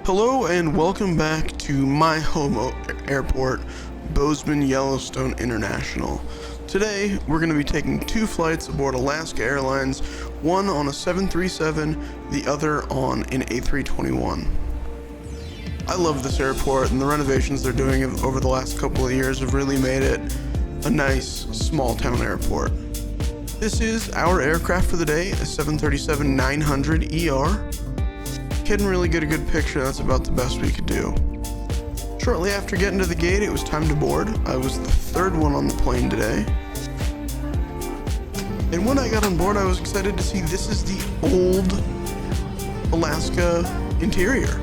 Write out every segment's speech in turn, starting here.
Hello and welcome back to my home airport, Bozeman Yellowstone International. Today we're going to be taking two flights aboard Alaska Airlines, one on a 737, the other on an A321. I love this airport, and the renovations they're doing over the last couple of years have really made it a nice small town airport. This is our aircraft for the day, a 737-900ER. Couldn't really get a good picture, that's about the best we could do. Shortly after getting to the gate, it was time to board. I was the third one on the plane today. And when I got on board, I was excited to see this is the old Alaska interior.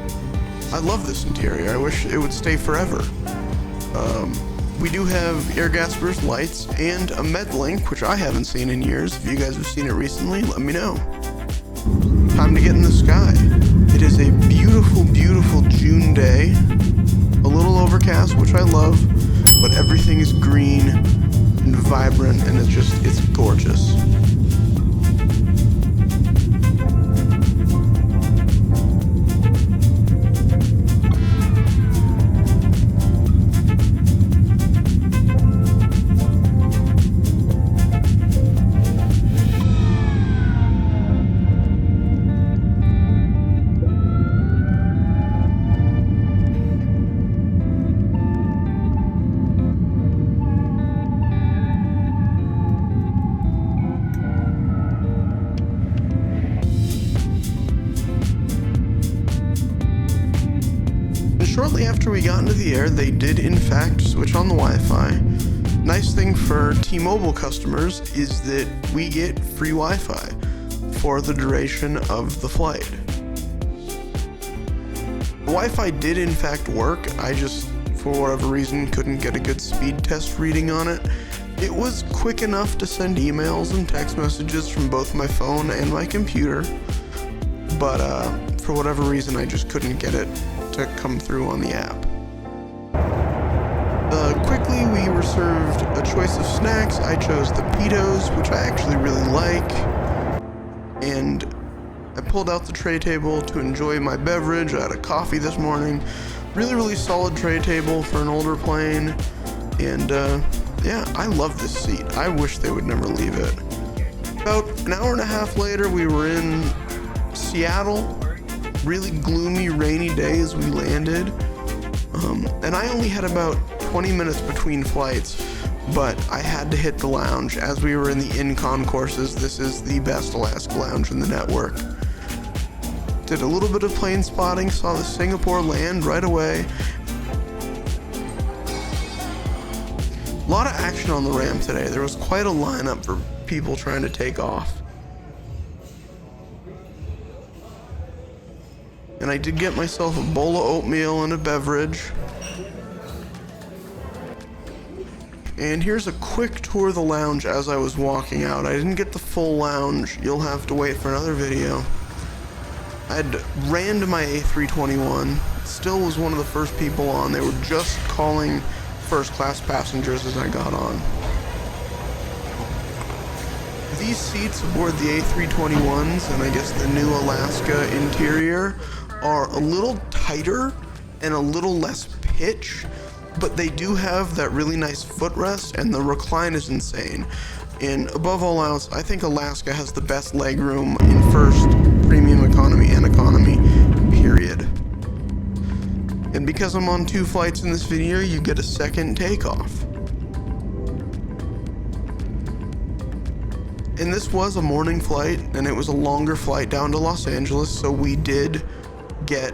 I love this interior. I wish it would stay forever. We do have air gaspers, lights, and a med link, which I haven't seen in years. If you guys have seen it recently, let me know. Time to get in the sky. It is a beautiful, beautiful June day. A little overcast, which I love, but everything is green and vibrant, and it's gorgeous. Shortly after we got into the air, they did in fact switch on the Wi-Fi. Nice thing for T-Mobile customers is that we get free Wi-Fi for the duration of the flight. The Wi-Fi did in fact work. I just, for whatever reason, couldn't get a good speed test reading on it. It was quick enough to send emails and text messages from both my phone and my computer, but for whatever reason I just couldn't get it to come through on the app. Quickly we were served a choice of snacks. I chose the pitos, which I actually really like, and I pulled out the tray table to enjoy my beverage. I had a coffee this morning. Really solid tray table for an older plane, and yeah, I love this seat. I wish they would never leave it. About an hour and a half later, we were in Seattle. Really gloomy, rainy day as we landed, and I only had about 20 minutes between flights, but I had to hit the lounge. As we were in the in-con courses, this is the best Alaska lounge in the network. Did a little bit of plane spotting, saw the Singapore land right away. A lot of action on the ramp today. There was quite a lineup for people trying to take off. And I did get myself a bowl of oatmeal and a beverage. And here's a quick tour of the lounge as I was walking out. I didn't get the full lounge. You'll have to wait for another video. I'd ran to my A321. Still was one of the first people on. They were just calling first class passengers as I got on. These seats aboard the A321s, and I guess the new Alaska interior, are a little tighter and a little less pitch, but they do have that really nice footrest, and the recline is insane. And above all else, I think Alaska has the best legroom in first, premium economy, and economy, period. And because I'm on two flights in this video, you get a second takeoff. And this was a morning flight, and it was a longer flight down to Los Angeles, so we did get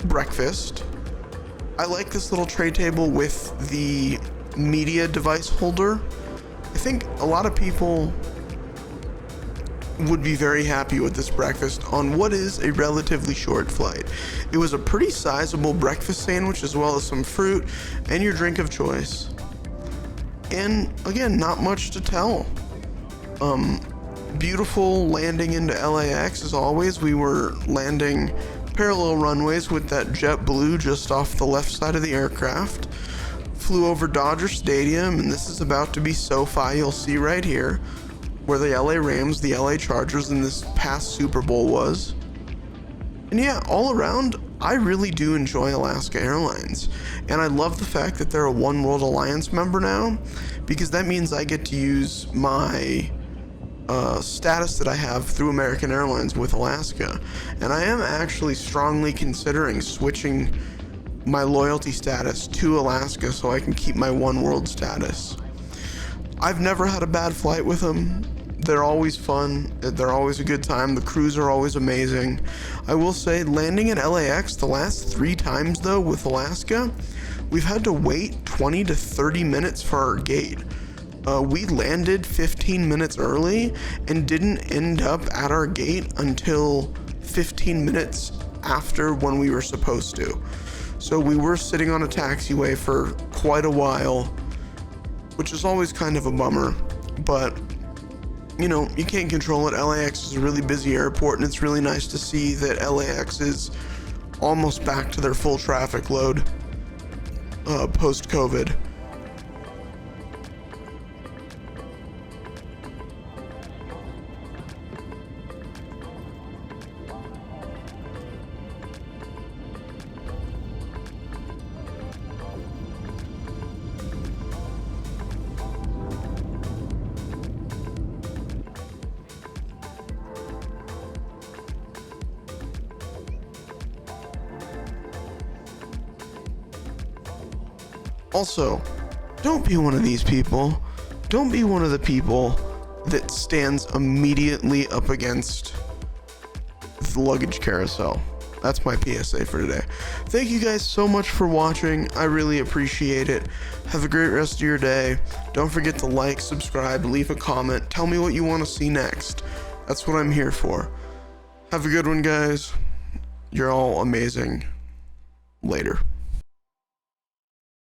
breakfast. I like this little tray table with the media device holder. I think a lot of people would be very happy with this breakfast on what is a relatively short flight. It was a pretty sizable breakfast sandwich, as well as some fruit and your drink of choice. And again, not much to tell. Beautiful landing into LAX as always. We were landing parallel runways with that JetBlue just off the left side of the aircraft. Flew over Dodger Stadium, and this is about to be SoFi. You'll see right here where the LA Rams, the LA Chargers, and this past Super Bowl was. And yeah, all around, I really do enjoy Alaska Airlines. And I love the fact that they're a One World Alliance member now, because that means I get to use my status that I have through American Airlines with Alaska. And I am actually strongly considering switching my loyalty status to Alaska so I can keep my One World status. I've never had a bad flight with them. They're always fun. They're always a good time. The crews are always amazing. I will say, landing at LAX the last 3 times though with Alaska, we've had to wait 20 to 30 minutes for our gate. We landed 15 minutes early and didn't end up at our gate until 15 minutes after when we were supposed to. So we were sitting on a taxiway for quite a while, which is always kind of a bummer, but you know, you can't control it. LAX is a really busy airport, and it's really nice to see that LAX is almost back to their full traffic load post-COVID. Also, don't be one of these people. Don't be one of the people that stands immediately up against the luggage carousel. That's my PSA for today. Thank you guys so much for watching. I really appreciate it. Have a great rest of your day. Don't forget to like, subscribe, leave a comment. Tell me what you want to see next. That's what I'm here for. Have a good one, guys. You're all amazing. Later.